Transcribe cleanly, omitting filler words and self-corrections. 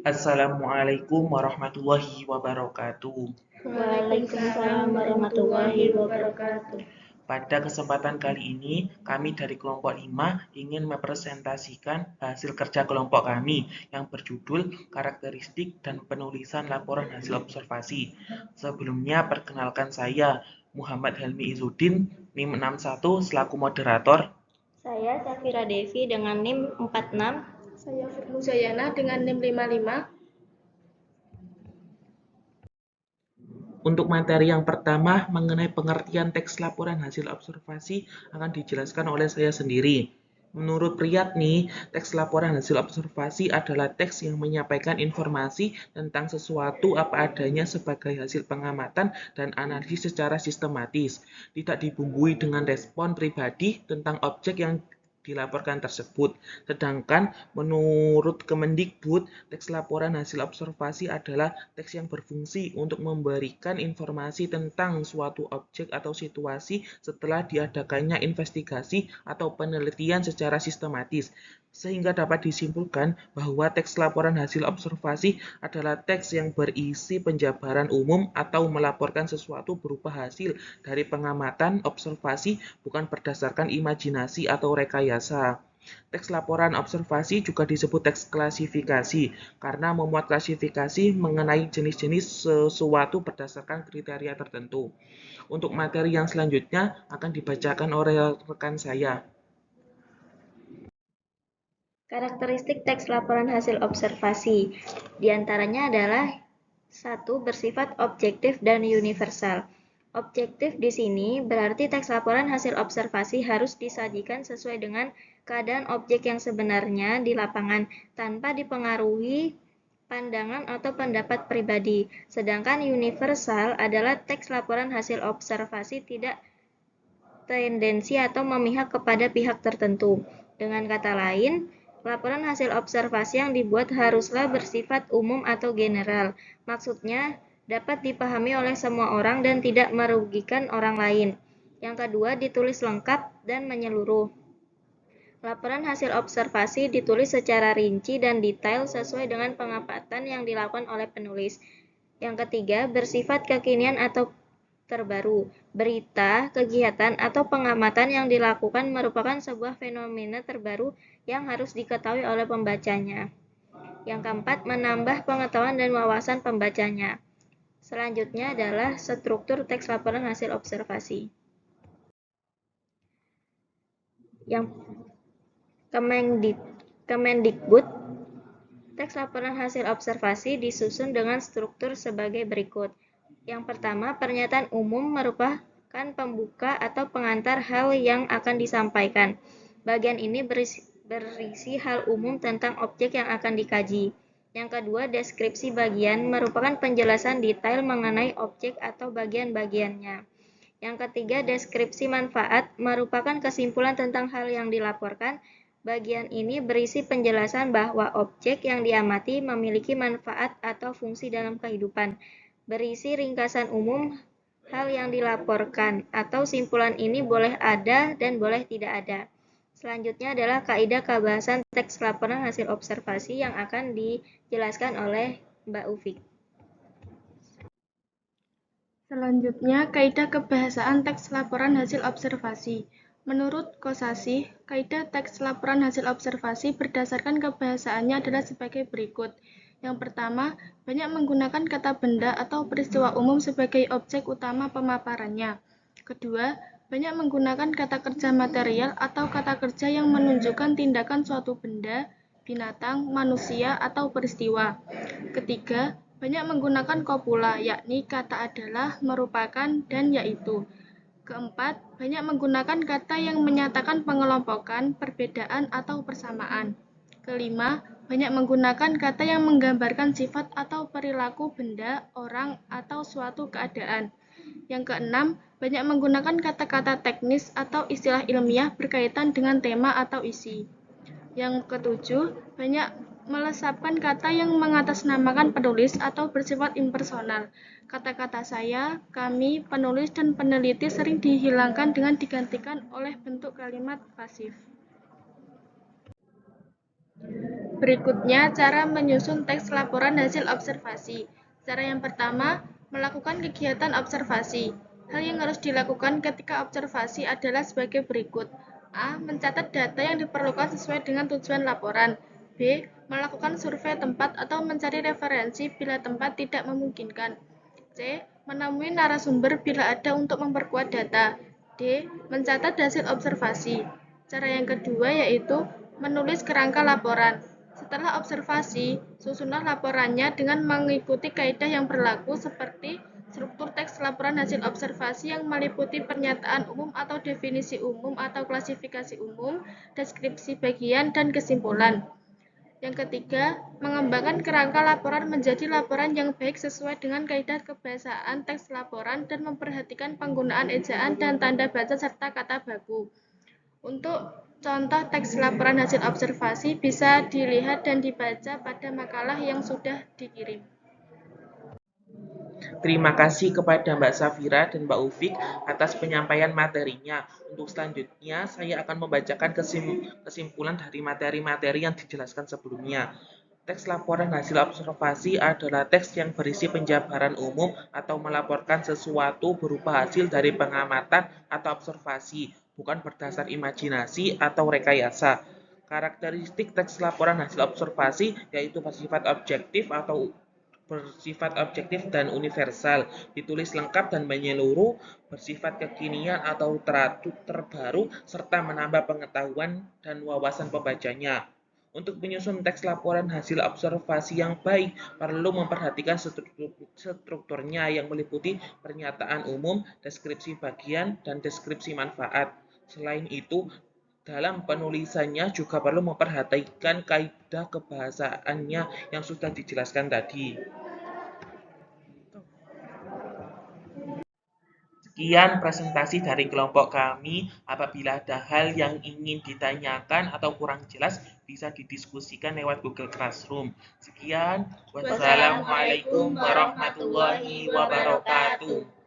Assalamualaikum warahmatullahi wabarakatuh. Waalaikumsalam warahmatullahi wabarakatuh. Pada kesempatan kali ini, kami dari kelompok 5 ingin mempresentasikan hasil kerja kelompok kami yang berjudul Karakteristik dan Penulisan Laporan Hasil Observasi. Sebelumnya, perkenalkan saya, Muhammad Helmi Izzuddin, NIM 61 selaku moderator. Saya Safira Devi dengan NIM 46. Saya Firnuzayana dengan NIM 55. Untuk materi yang pertama mengenai pengertian teks laporan hasil observasi akan dijelaskan oleh saya sendiri. Menurut Priyatni, teks laporan hasil observasi adalah teks yang menyampaikan informasi tentang sesuatu apa adanya sebagai hasil pengamatan dan analisis secara sistematis, tidak dibumbui dengan respon pribadi tentang objek yang dilaporkan tersebut. Sedangkan menurut Kemendikbud, teks laporan hasil observasi adalah teks yang berfungsi untuk memberikan informasi tentang suatu objek atau situasi setelah diadakannya investigasi atau penelitian secara sistematis, sehingga dapat disimpulkan bahwa teks laporan hasil observasi adalah teks yang berisi penjabaran umum atau melaporkan sesuatu berupa hasil dari pengamatan observasi, bukan berdasarkan imajinasi atau rekayasa. Teks laporan observasi juga disebut teks klasifikasi karena memuat klasifikasi mengenai jenis-jenis sesuatu berdasarkan kriteria tertentu. Untuk materi yang selanjutnya akan dibacakan oleh rekan saya. Karakteristik teks laporan hasil observasi. Di antaranya adalah 1. Bersifat objektif dan universal. Objektif di sini berarti teks laporan hasil observasi harus disajikan sesuai dengan keadaan objek yang sebenarnya di lapangan tanpa dipengaruhi pandangan atau pendapat pribadi. Sedangkan universal adalah teks laporan hasil observasi tidak tendensi atau memihak kepada pihak tertentu. Dengan kata lain, laporan hasil observasi yang dibuat haruslah bersifat umum atau general. Maksudnya, dapat dipahami oleh semua orang dan tidak merugikan orang lain. Yang kedua, ditulis lengkap dan menyeluruh. Laporan hasil observasi ditulis secara rinci dan detail sesuai dengan pengamatan yang dilakukan oleh penulis. Yang ketiga, bersifat kekinian atau terbaru. Berita, kegiatan, atau pengamatan yang dilakukan merupakan sebuah fenomena terbaru yang harus diketahui oleh pembacanya. Yang keempat, menambah pengetahuan dan wawasan pembacanya. Selanjutnya adalah struktur teks laporan hasil observasi. Yang Kemendikbud, teks laporan hasil observasi disusun dengan struktur sebagai berikut. Yang pertama, pernyataan umum merupakan pembuka atau pengantar hal yang akan disampaikan. Bagian ini berisi hal umum tentang objek yang akan dikaji. Yang kedua, deskripsi bagian merupakan penjelasan detail mengenai objek atau bagian-bagiannya. Yang ketiga, deskripsi manfaat merupakan kesimpulan tentang hal yang dilaporkan. Bagian ini berisi penjelasan bahwa objek yang diamati memiliki manfaat atau fungsi dalam kehidupan. Berisi ringkasan umum hal yang dilaporkan atau simpulan ini boleh ada dan boleh tidak ada. Selanjutnya adalah kaidah kebahasan teks laporan hasil observasi yang akan dijelaskan oleh Mbak Ufik. Selanjutnya, kaidah kebahasaan teks laporan hasil observasi. Menurut Kosasih, kaidah teks laporan hasil observasi berdasarkan kebahasaannya adalah sebagai berikut. Yang pertama, banyak menggunakan kata benda atau peristiwa umum sebagai objek utama pemaparannya. Kedua, banyak menggunakan kata kerja material atau kata kerja yang menunjukkan tindakan suatu benda, binatang, manusia, atau peristiwa. Ketiga, banyak menggunakan kopula, yakni kata adalah, merupakan, dan yaitu. Keempat, banyak menggunakan kata yang menyatakan pengelompokan, perbedaan, atau persamaan. Kelima, banyak menggunakan kata yang menggambarkan sifat atau perilaku benda, orang, atau suatu keadaan. Yang keenam, banyak menggunakan kata-kata teknis atau istilah ilmiah berkaitan dengan tema atau isi. Yang ketujuh, banyak melesapkan kata yang mengatasnamakan penulis atau bersifat impersonal. Kata-kata saya, kami, penulis, dan peneliti sering dihilangkan dengan digantikan oleh bentuk kalimat pasif. Berikutnya, cara menyusun teks laporan hasil observasi. Cara yang pertama, melakukan kegiatan observasi. Hal yang harus dilakukan ketika observasi adalah sebagai berikut. A. Mencatat data yang diperlukan sesuai dengan tujuan laporan. B. Melakukan survei tempat atau mencari referensi bila tempat tidak memungkinkan. C. Menemui narasumber bila ada untuk memperkuat data. D. Mencatat hasil observasi. Cara yang kedua yaitu menulis kerangka laporan. Setelah observasi, susunlah laporannya dengan mengikuti kaidah yang berlaku seperti struktur teks laporan hasil observasi yang meliputi pernyataan umum atau definisi umum atau klasifikasi umum, deskripsi bagian, dan kesimpulan. Yang ketiga, mengembangkan kerangka laporan menjadi laporan yang baik sesuai dengan kaidah kebahasaan teks laporan dan memperhatikan penggunaan ejaan dan tanda baca serta kata baku. Untuk contoh teks laporan hasil observasi bisa dilihat dan dibaca pada makalah yang sudah dikirim. Terima kasih kepada Mbak Safira dan Mbak Ufik atas penyampaian materinya. Untuk selanjutnya, saya akan membacakan kesimpulan dari materi-materi yang dijelaskan sebelumnya. Teks laporan hasil observasi adalah teks yang berisi penjabaran umum atau melaporkan sesuatu berupa hasil dari pengamatan atau observasi, bukan berdasar imajinasi atau rekayasa. Karakteristik teks laporan hasil observasi yaitu bersifat objektif dan universal, ditulis lengkap dan menyeluruh, bersifat kekinian atau terbaru, serta menambah pengetahuan dan wawasan pembacanya. Untuk menyusun teks laporan hasil observasi yang baik, perlu memperhatikan strukturnya yang meliputi pernyataan umum, deskripsi bagian, dan deskripsi manfaat. Selain itu, dalam penulisannya juga perlu memperhatikan kaidah kebahasaannya yang sudah dijelaskan tadi. Sekian presentasi dari kelompok kami. Apabila ada hal yang ingin ditanyakan atau kurang jelas, bisa didiskusikan lewat Google Classroom. Sekian, wassalamualaikum warahmatullahi wabarakatuh.